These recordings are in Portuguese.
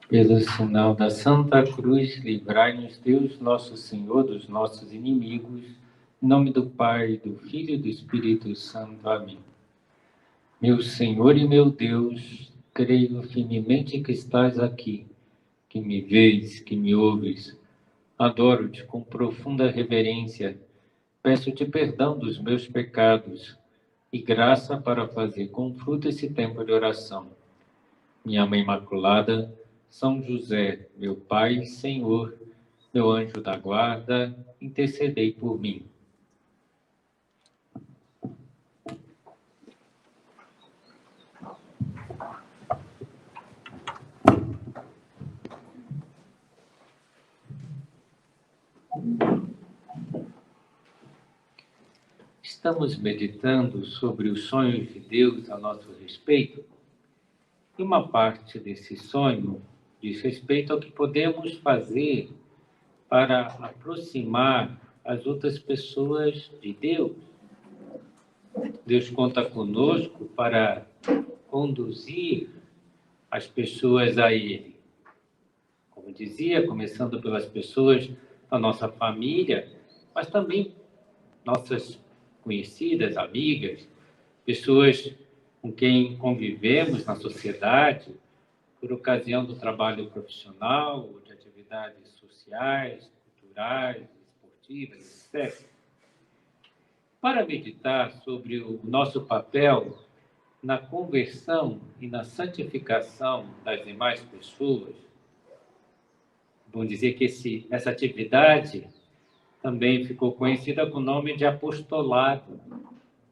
Pelo sinal da Santa Cruz, livrai-nos Deus, nosso Senhor, dos nossos inimigos. Em nome do Pai, do Filho e do Espírito Santo. Amém. Meu Senhor e meu Deus, creio firmemente que estás aqui, que me vês, que me ouves. Adoro-te com profunda reverência. Peço-te perdão dos meus pecados e graça para fazer com fruto esse tempo de oração. Minha Mãe Imaculada, São José, meu Pai e Senhor, meu anjo da guarda, intercedei por mim. Estamos meditando sobre os sonhos de Deus a nosso respeito, e uma parte desse sonho diz respeito ao que podemos fazer para aproximar as outras pessoas de Deus. Deus conta conosco para conduzir as pessoas a Ele. Como dizia, começando pelas pessoas da nossa família, mas também nossas conhecidas, amigas, pessoas com quem convivemos na sociedade, por ocasião do trabalho profissional, ou de atividades sociais, culturais, esportivas, etc. Para meditar sobre o nosso papel na conversão e na santificação das demais pessoas, vamos dizer que essa atividade também ficou conhecida com o nome de apostolado.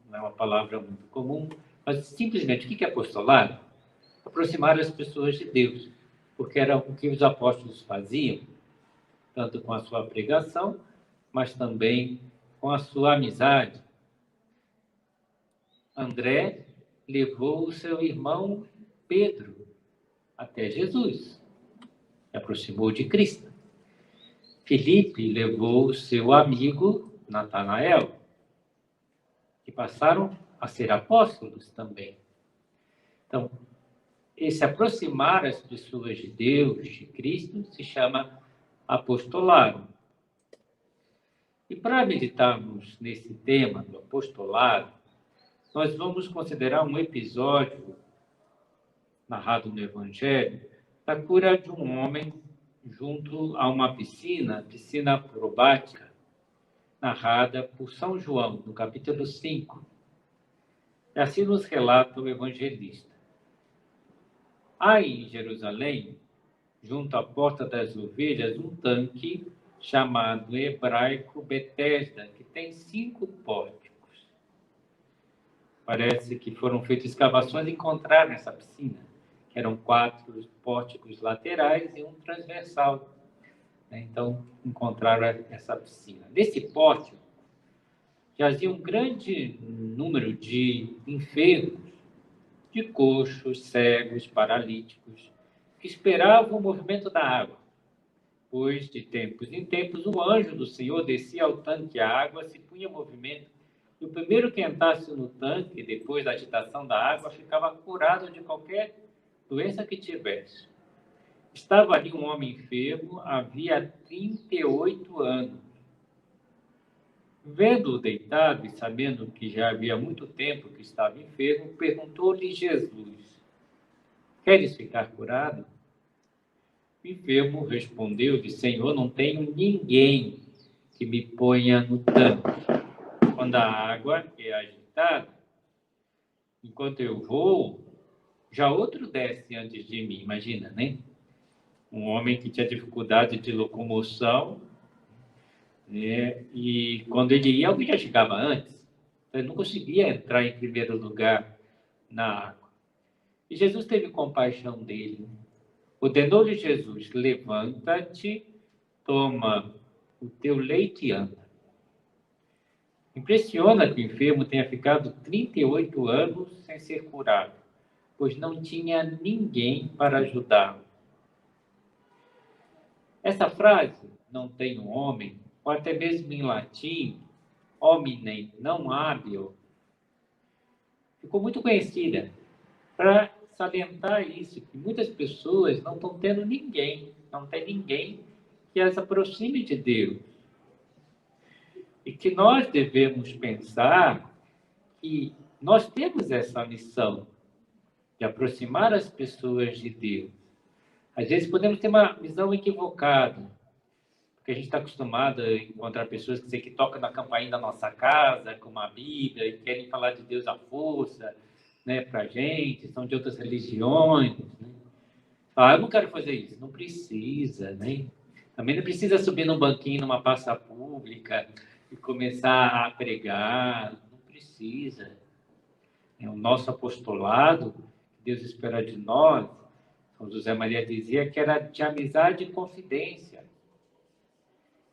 Não é uma palavra muito comum, mas simplesmente o que é apostolado? Aproximar as pessoas de Deus, porque era o que os apóstolos faziam, tanto com a sua pregação, mas também com a sua amizade. André levou o seu irmão Pedro até Jesus, se aproximou de Cristo. Filipe levou o seu amigo Natanael, que passaram a ser apóstolos também. Então, esse aproximar as pessoas de Deus, de Cristo, se chama apostolado. E para meditarmos nesse tema do apostolado, nós vamos considerar um episódio narrado no Evangelho da cura de um homem junto a uma piscina probática, narrada por São João, no capítulo 5. E assim nos relata o evangelista. Há em Jerusalém, junto à Porta das Ovelhas, um tanque chamado em hebraico Betesda, que tem 5 pórticos. Parece que foram feitas escavações e encontraram essa piscina, que eram 4 pórticos laterais e um transversal. Então, encontraram essa piscina. Nesse pórtico, jazia um grande número de enfermos, de coxos, cegos, paralíticos, que esperavam o movimento da água, pois, de tempos em tempos, o anjo do Senhor descia ao tanque, a água se punha em movimento, e o primeiro que entrasse no tanque, depois da agitação da água, ficava curado de qualquer doença que tivesse. Estava ali um homem enfermo, havia 38 anos. Vendo-o deitado e sabendo que já havia muito tempo que estava enfermo, perguntou-lhe Jesus: queres ficar curado? O enfermo respondeu-lhe: Senhor, não tenho ninguém que me ponha no tanque quando a água é agitada. Enquanto eu vou, já outro desce antes de mim. Imagina, né? Um homem que tinha dificuldade de locomoção, né? E quando ele ia, alguém já chegava antes. Então, ele não conseguia entrar em primeiro lugar na água. E Jesus teve compaixão dele. Ordenou-lhe Jesus: levanta-te, toma o teu leito e anda. Impressiona que o enfermo tenha ficado 38 anos sem ser curado, pois não tinha ninguém para ajudá-lo. Essa frase, não tem um homem, ou até mesmo em latim, hominem não hábil, ficou muito conhecida para salientar isso, que muitas pessoas não estão tendo ninguém, não tem ninguém que as aproxime de Deus. E que nós devemos pensar que nós temos essa missão de aproximar as pessoas de Deus. Às vezes podemos ter uma visão equivocada, porque a gente está acostumado a encontrar pessoas que tocam na campainha da nossa casa, com uma Bíblia, e querem falar de Deus à força, né, para a gente, são de outras religiões. Né? Eu não quero fazer isso. Não precisa, né? Também não precisa subir num banquinho, numa praça pública, e começar a pregar. Não precisa. O nosso apostolado, Deus espera de nós, como José Maria dizia, que era de amizade e confidência.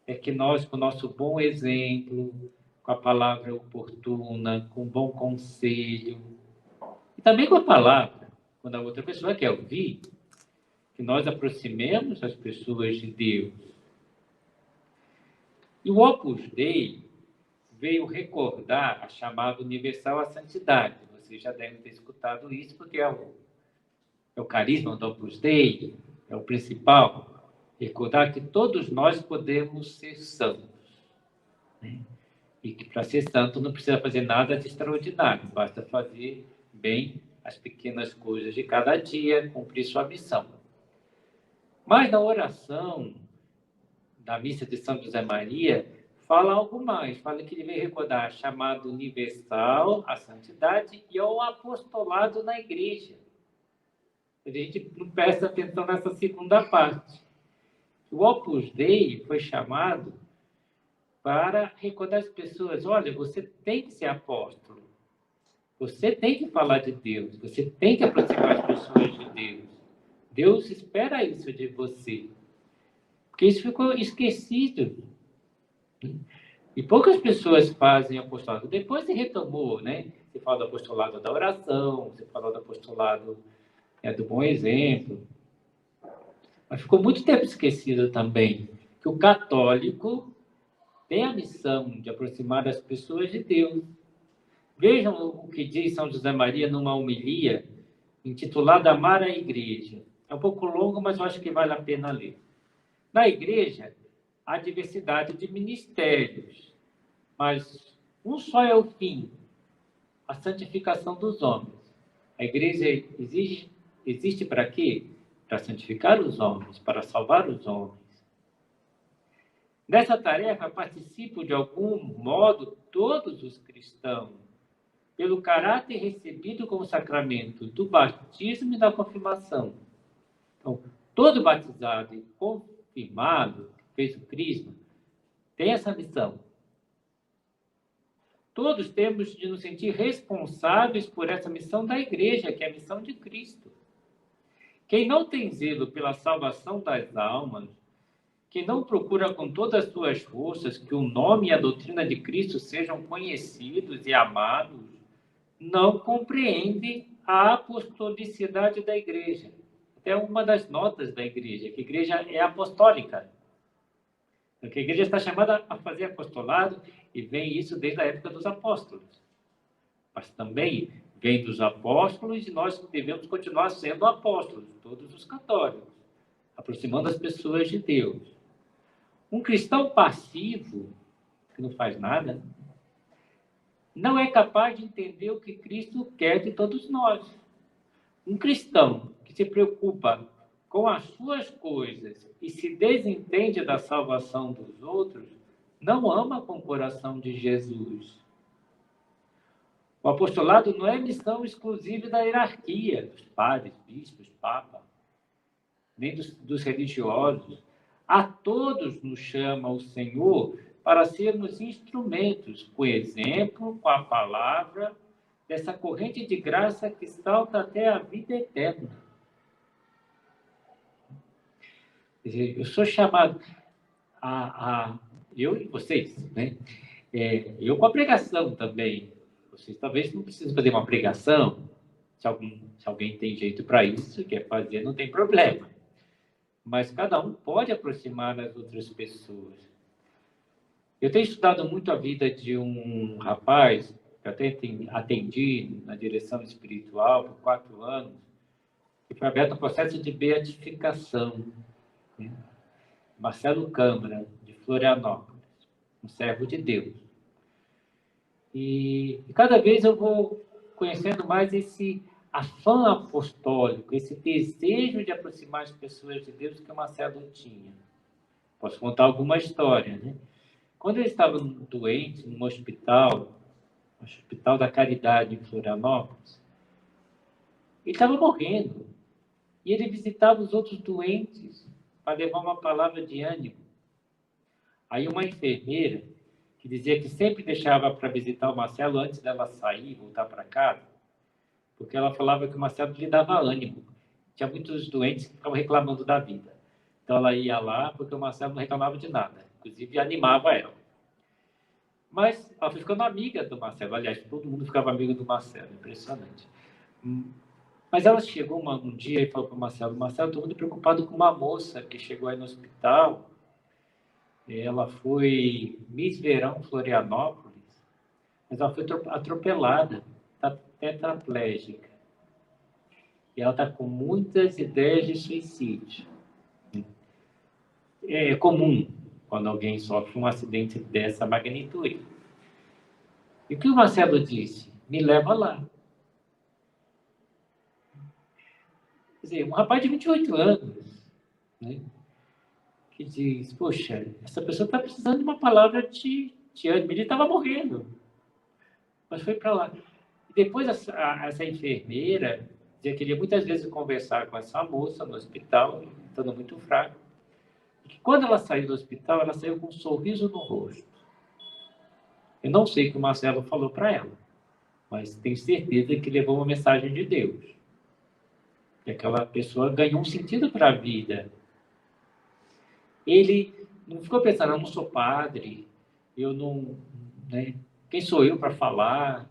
É que nós, com o nosso bom exemplo, com a palavra oportuna, com um bom conselho, e também com a palavra, quando a outra pessoa quer ouvir, que nós aproximemos as pessoas de Deus. E o Opus Dei veio recordar a chamada universal à santidade. Vocês já devem ter escutado isso, porque é o carisma do Opus Dei, é o principal. Recordar que todos nós podemos ser santos. Né? E que para ser santo não precisa fazer nada de extraordinário, basta fazer bem as pequenas coisas de cada dia, cumprir sua missão. Mas na oração da missa de São José Maria, fala algo mais, fala que ele veio recordar a chamada universal, a santidade e ao apostolado na igreja. A gente não presta atenção nessa segunda parte. O Opus Dei foi chamado para recordar as pessoas, olha, você tem que ser apóstolo, você tem que falar de Deus, você tem que aproximar as pessoas de Deus. Deus espera isso de você. Porque isso ficou esquecido. E poucas pessoas fazem apostolado. Depois se retomou, né? Você fala do apostolado da oração, você fala do apostolado do bom exemplo. Mas ficou muito tempo esquecido também que o católico tem a missão de aproximar as pessoas de Deus. Vejam o que diz São José Maria numa homilia intitulada Amar a Igreja. É um pouco longo, mas eu acho que vale a pena ler. Na igreja, há diversidade de ministérios, mas um só é o fim, a santificação dos homens. A igreja existe para quê? Para santificar os homens, para salvar os homens. Nessa tarefa participam de algum modo todos os cristãos, pelo caráter recebido como sacramento do batismo e da confirmação. Então, todo batizado e confirmado, fez o crisma, tem essa missão. Todos temos de nos sentir responsáveis por essa missão da igreja, que é a missão de Cristo. Quem não tem zelo pela salvação das almas, quem não procura com todas as suas forças que o nome e a doutrina de Cristo sejam conhecidos e amados, não compreende a apostolicidade da igreja. Até uma das notas da igreja, que a igreja é apostólica. Porque a igreja está chamada a fazer apostolado e vem isso desde a época dos apóstolos. Mas também vem dos apóstolos e nós devemos continuar sendo apóstolos, todos os católicos, aproximando as pessoas de Deus. Um cristão passivo, que não faz nada, não é capaz de entender o que Cristo quer de todos nós. Um cristão que se preocupa com as suas coisas e se desentende da salvação dos outros, não ama com o coração de Jesus. O apostolado não é missão exclusiva da hierarquia, dos padres, bispos, papa, nem dos religiosos. A todos nos chama o Senhor para sermos instrumentos, com exemplo, com a palavra, dessa corrente de graça que salta até a vida eterna. Eu sou chamado eu e vocês, né? Eu com a pregação também. Vocês talvez não precisem fazer uma pregação. Se alguém tem jeito para isso, quer fazer, não tem problema. Mas cada um pode aproximar as outras pessoas. Eu tenho estudado muito a vida de um rapaz, que até atendi na direção espiritual por 4 anos, que foi aberto um processo de beatificação, né? Marcelo Câmara, de Florianópolis, um servo de Deus. E cada vez eu vou conhecendo mais esse afã apostólico, esse desejo de aproximar as pessoas de Deus que o Marcelo tinha. Posso contar alguma história, né? Quando ele estava doente, num hospital da Caridade, em Florianópolis, ele estava morrendo. E ele visitava os outros doentes para levar uma palavra de ânimo. Aí uma enfermeira, que dizia que sempre deixava para visitar o Marcelo antes dela sair e voltar para casa, porque ela falava que o Marcelo lhe dava ânimo. Tinha muitos doentes que ficavam reclamando da vida. Então ela ia lá porque o Marcelo não reclamava de nada. Inclusive animava ela. Mas ela foi ficando amiga do Marcelo. Aliás, todo mundo ficava amigo do Marcelo. Impressionante. Mas ela chegou um dia e falou para o Marcelo: Marcelo, estou muito preocupado com uma moça que chegou aí no hospital. Ela foi Miss Verão Florianópolis, mas ela foi atropelada, está tetraplégica. E ela está com muitas ideias de suicídio. É comum quando alguém sofre um acidente dessa magnitude. E o que o Marcelo disse? Me leva lá. Quer dizer, um rapaz de 28 anos, né, que diz: poxa, essa pessoa está precisando de uma palavra de ânimo. Ele estava morrendo, mas foi para lá. E depois essa enfermeira dizia que ele ia muitas vezes conversar com essa moça no hospital, estando muito fraca. E que quando ela saiu do hospital, ela saiu com um sorriso no rosto. Eu não sei o que o Marcelo falou para ela, mas tenho certeza que levou uma mensagem de Deus. Que aquela pessoa ganhou um sentido para a vida. Ele não ficou pensando: eu não sou padre, eu não, né? Quem sou eu para falar?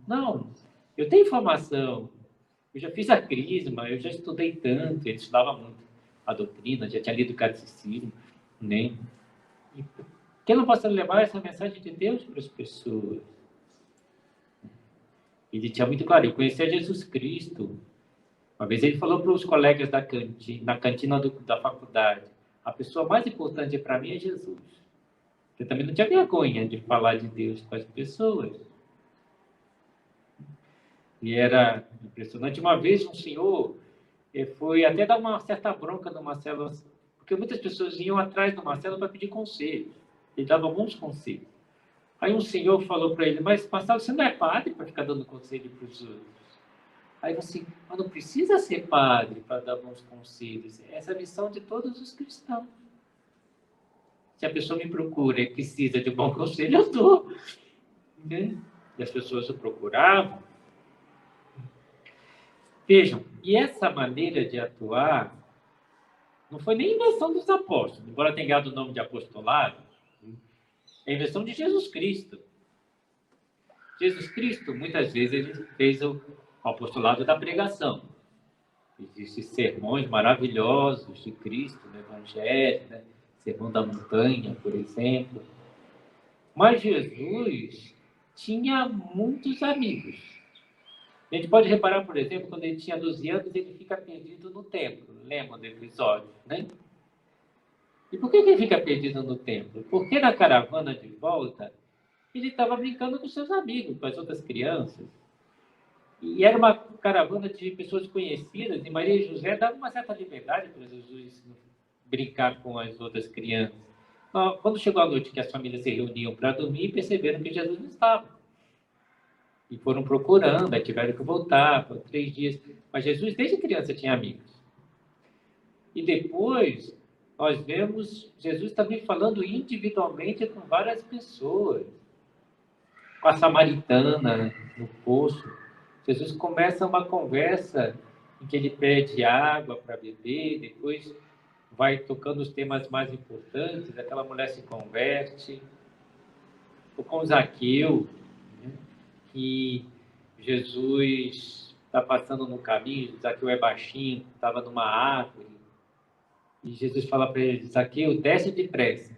Não, eu tenho informação, eu já fiz a crisma, eu já estudei tanto. Ele estudava muito a doutrina, já tinha lido o catecismo, né? E que eu não posso levar essa mensagem de Deus para as pessoas? Ele tinha muito claro: eu conhecia Jesus Cristo. Uma vez ele falou para os colegas na cantina da faculdade: a pessoa mais importante para mim é Jesus. Ele também não tinha vergonha de falar de Deus com as pessoas. E era impressionante. Uma vez um senhor foi até dar uma certa bronca no Marcelo, porque muitas pessoas iam atrás do Marcelo para pedir conselhos. Ele dava bons conselhos. Aí um senhor falou para ele: mas Marcelo, você não é padre para ficar dando conselho para os outros? Aí assim: mas não precisa ser padre para dar bons conselhos. Essa é a missão de todos os cristãos. Se a pessoa me procura e precisa de um bom conselho, eu dou. Né? E as pessoas o procuravam. Vejam, e essa maneira de atuar não foi nem invenção dos apóstolos, embora tenha dado o nome de apostolado, é a invenção de Jesus Cristo. Jesus Cristo, muitas vezes, ele fez o apostolado da pregação. Existem sermões maravilhosos de Cristo no Evangelho, né? Sermão da Montanha, por exemplo. Mas Jesus tinha muitos amigos. A gente pode reparar, por exemplo, quando ele tinha 12 anos, ele fica perdido no templo. Lembra do episódio, né? E por que ele fica perdido no templo? Porque na caravana de volta, ele estava brincando com seus amigos, com as outras crianças. E era uma caravana de pessoas conhecidas, e Maria e José davam uma certa liberdade para Jesus brincar com as outras crianças. Quando chegou a noite que as famílias se reuniam para dormir, perceberam que Jesus não estava. E foram procurando, aí tiveram que voltar, por 3 dias. Mas Jesus, desde criança, tinha amigos. E depois, nós vemos Jesus também falando individualmente com várias pessoas. Com a samaritana no poço, Jesus começa uma conversa em que ele pede água para beber, depois vai tocando os temas mais importantes, aquela mulher se converte. Ou com Zaqueu, né, que Jesus está passando no caminho, Zaqueu é baixinho, estava numa árvore, e Jesus fala para ele: Zaqueu, desce depressa,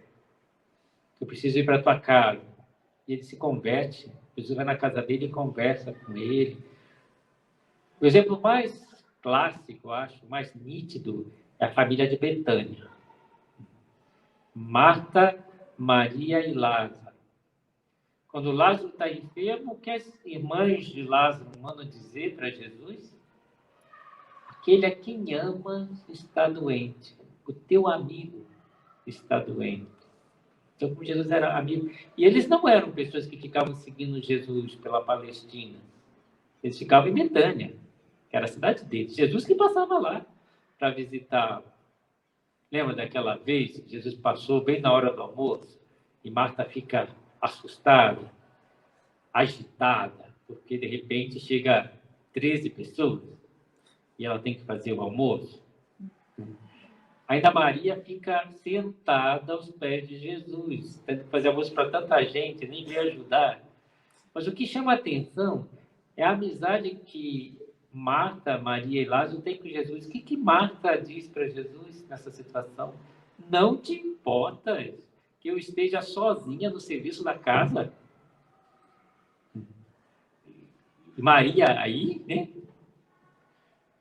que eu preciso ir para a tua casa. E ele se converte. Jesus vai na casa dele e conversa com ele. O exemplo mais clássico, eu acho, mais nítido, é a família de Betânia. Marta, Maria e Lázaro. Quando Lázaro está enfermo, o que as irmãs de Lázaro mandam dizer para Jesus? Aquele a quem ama está doente. O teu amigo está doente. Então, como Jesus era amigo. E eles não eram pessoas que ficavam seguindo Jesus pela Palestina. Eles ficavam em Betânia, que era a cidade deles. Jesus que passava lá para visitá-lo. Lembra daquela vez que Jesus passou bem na hora do almoço e Marta fica assustada, agitada, porque de repente chega 13 pessoas e ela tem que fazer o almoço? Ainda Maria fica sentada aos pés de Jesus, tendo que fazer almoço para tanta gente, nem veio ajudar. Mas o que chama a atenção é a amizade que Marta, Maria e Lázaro têm com Jesus. O que Marta diz para Jesus nessa situação? Não te importa que eu esteja sozinha no serviço da casa? E Maria aí, né?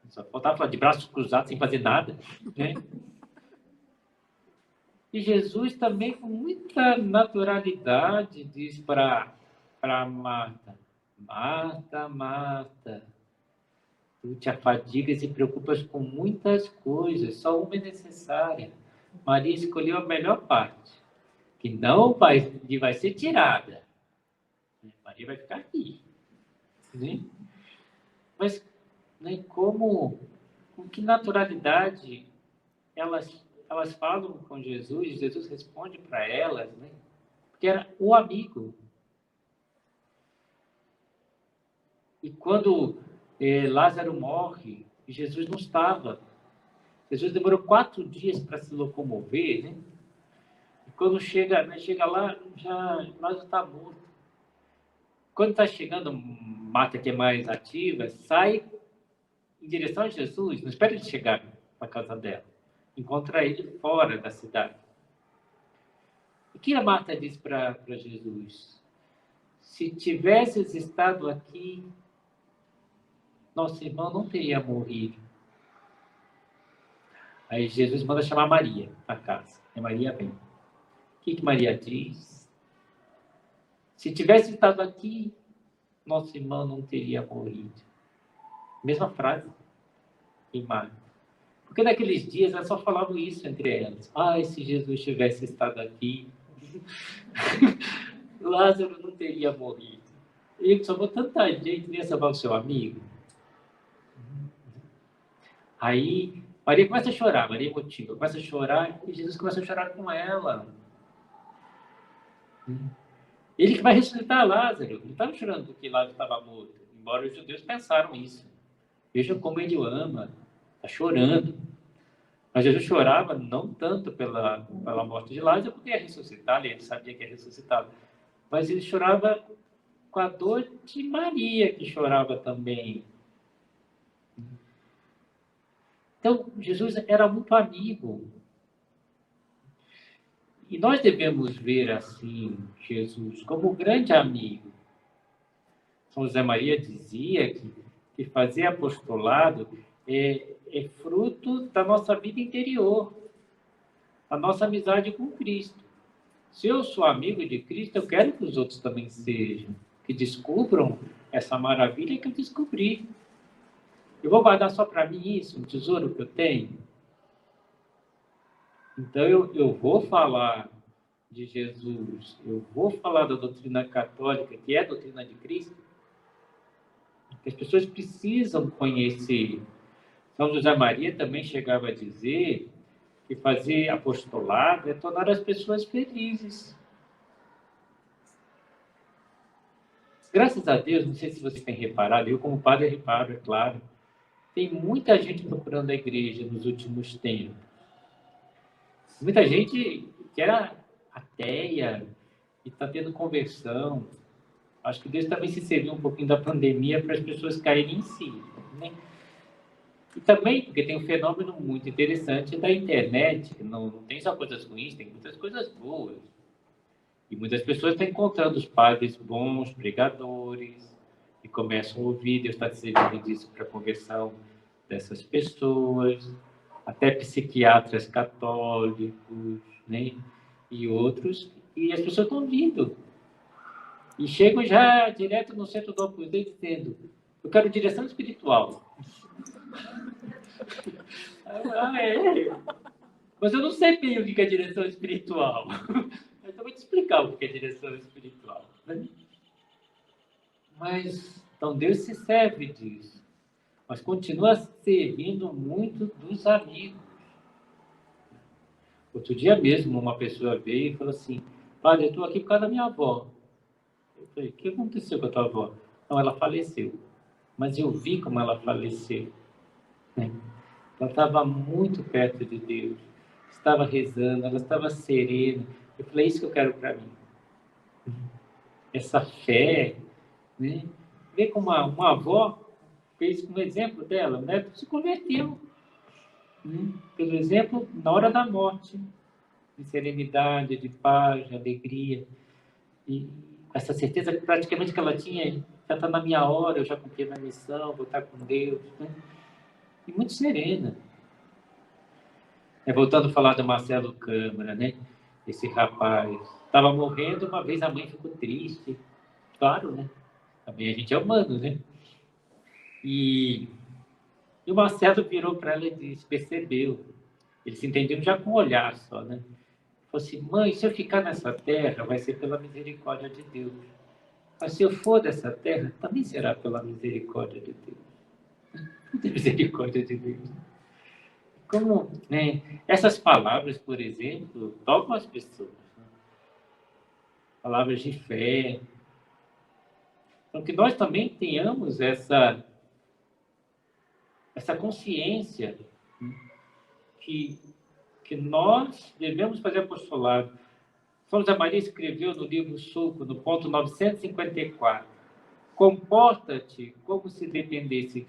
Só faltava falar de braços cruzados sem fazer nada, né? E Jesus também, com muita naturalidade, diz para Marta: Marta, Marta, tu te afadigas e preocupas com muitas coisas, só uma é necessária. Maria escolheu a melhor parte, que não vai ser tirada. Maria vai ficar aqui. Né? Mas né, com que naturalidade elas falam com Jesus, e Jesus responde para elas, né? Porque era o amigo. E quando Lázaro morre, Jesus não estava. Jesus demorou 4 dias para se locomover, né? E quando chega lá, já Lázaro está morto. Quando está chegando, Marta, que é mais ativa, sai em direção a Jesus, não espera ele chegar na casa dela. Encontra ele fora da cidade. O que a Marta diz para Jesus? Se tivesses estado aqui, nosso irmão não teria morrido. Aí Jesus manda chamar Maria para casa. E Maria vem. O que Maria diz? Se tivesse estado aqui, nosso irmão não teria morrido. Mesma frase em Marta. Porque naqueles dias elas só falavam isso entre elas. Ai, se Jesus tivesse estado aqui, Lázaro não teria morrido. Ele salvou tanta gente, nem ia salvar o seu amigo. Aí Maria começa a chorar, Maria emotiva, começa a chorar e Jesus começa a chorar com ela. Ele que vai ressuscitar Lázaro. Não estava chorando porque Lázaro estava morto, embora os judeus pensaram isso. Veja como ele o ama, está chorando. Mas Jesus chorava não tanto pela morte de Lázaro, porque ia ressuscitar, ele sabia que ia ressuscitar. Mas ele chorava com a dor de Maria, que chorava também. Então, Jesus era muito amigo. E nós devemos ver assim Jesus como um grande amigo. São José Maria dizia que fazer apostolado é fruto da nossa vida interior, a nossa amizade com Cristo. Se eu sou amigo de Cristo, eu quero que os outros também sejam, que descubram essa maravilha que eu descobri. Eu vou guardar só para mim isso, um tesouro que eu tenho? Então, eu vou falar de Jesus, eu vou falar da doutrina católica, que é a doutrina de Cristo, que as pessoas precisam conhecer. São José Maria também chegava a dizer que fazer apostolado é tornar as pessoas felizes. Graças a Deus, não sei se vocês têm reparado, eu como padre reparo, é claro, tem muita gente procurando a igreja nos últimos tempos. Muita gente que era ateia e está tendo conversão. Acho que Deus também se serviu um pouquinho da pandemia para as pessoas caírem em si. Né? E também, porque tem um fenômeno muito interessante da internet, que não tem só coisas ruins, tem muitas coisas boas. E muitas pessoas estão encontrando os padres bons, pregadores, e começam a ouvir, Deus está servindo disso para conversão dessas pessoas, até psiquiatras católicos, né? E outros, e as pessoas estão vindo. E chegam já direto no centro do Opus Dei dizendo: eu quero direção espiritual. Mas eu não sei bem o que é direção espiritual. Então eu vou te explicar o que é direção espiritual. Mas, então Deus se serve disso. Mas continua servindo muito dos amigos. Outro dia mesmo, uma pessoa veio e falou assim: padre, eu estou aqui por causa da minha avó. Eu falei: o que aconteceu com a tua avó? Não, ela faleceu. Mas eu vi como ela faleceu. Né? Ela estava muito perto de Deus. Estava rezando, ela estava serena. Eu falei: é isso que eu quero para mim. Essa fé, né? Ver como uma avó fez com o exemplo dela, o neto se converteu. Pelo exemplo, na hora da morte, de serenidade, de paz, de alegria. E essa certeza que praticamente que ela tinha, já está na minha hora, eu já cumpri a missão, vou estar com Deus. Né? E muito serena. Voltando a falar do Marcelo Câmara, né? Esse rapaz estava morrendo, uma vez a mãe ficou triste. Claro, né? Também a gente é humano, né? E o Marcelo virou para ela e disse, percebeu. Eles se entenderam já com o olhar só, né? Falou assim: mãe, se eu ficar nessa terra, vai ser pela misericórdia de Deus. Mas se eu for dessa terra, também será pela misericórdia de Deus. Muita misericórdia de Deus. Como, né, essas palavras, por exemplo, tocam as pessoas. Né? Palavras de fé. Então, que nós também tenhamos essa consciência, né, que nós devemos fazer apostolado. São José Maria escreveu no livro Suco, no ponto 954, comporta-te como se dependesse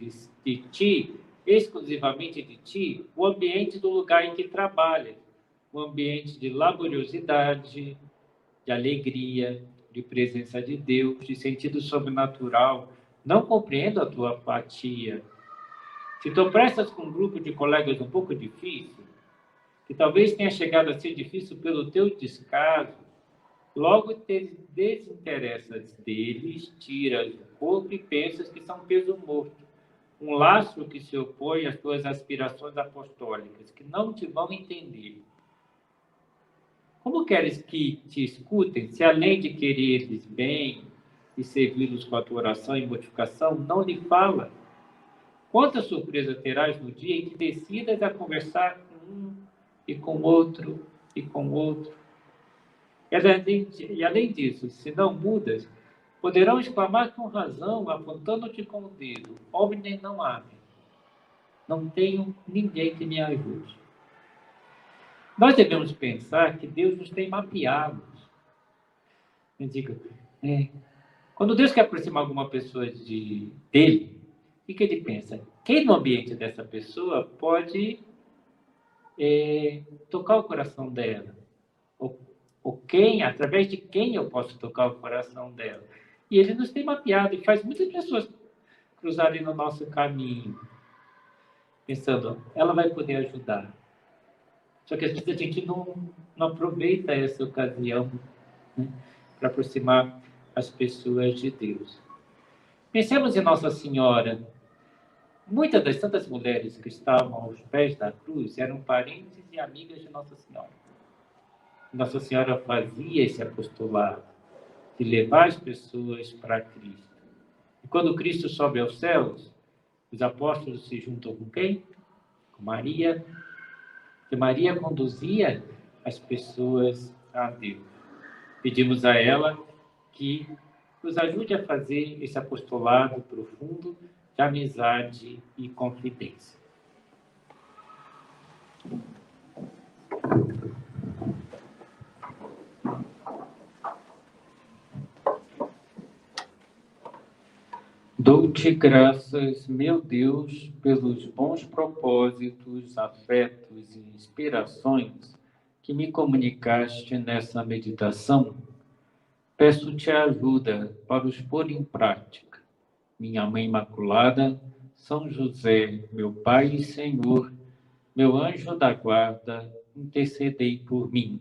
de ti, exclusivamente de ti, o ambiente do lugar em que trabalhas, o ambiente de laboriosidade, de alegria, de presença de Deus, de sentido sobrenatural. Não compreendo a tua apatia. Se tu prestas com um grupo de colegas um pouco difícil, que talvez tenha chegado a ser difícil pelo teu descaso, logo te desinteressas deles, tiras o corpo e pensas que são peso morto, um laço que se opõe às tuas aspirações apostólicas, que não te vão entender. Como queres que te escutem, se além de quereres bem e servi-los com a tua oração e mortificação, não lhe fala? Quanta surpresa terás no dia em que decidas a conversar com um e com outro e com outro. E além disso, se não mudas, poderão exclamar com razão, apontando-te com o dedo: homem não ame. Não tenho ninguém que me ajude. Nós devemos pensar que Deus nos tem mapeados. Eu digo, quando Deus quer aproximar alguma pessoa dele, o que ele pensa? Quem no ambiente dessa pessoa pode tocar o coração dela? Ou quem, através de quem eu posso tocar o coração dela? E ele nos tem mapeado e faz muitas pessoas cruzarem no nosso caminho, pensando, ela vai poder ajudar. Só que às vezes a gente não aproveita essa ocasião, né, para aproximar as pessoas de Deus. Pensemos em Nossa Senhora. Muitas das tantas mulheres que estavam aos pés da cruz eram parentes e amigas de Nossa Senhora. Nossa Senhora fazia esse apostolado de levar as pessoas para Cristo. E quando Cristo sobe aos céus, os apóstolos se juntam com quem? Com Maria. Que Maria conduzia as pessoas a Deus. Pedimos a ela que nos ajude a fazer esse apostolado profundo de amizade e confidência. Dou-te graças, meu Deus, pelos bons propósitos, afetos e inspirações que me comunicaste nessa meditação. Peço-te ajuda para os pôr em prática. Minha Mãe Imaculada, São José, meu Pai e Senhor, meu anjo da guarda, intercedei por mim.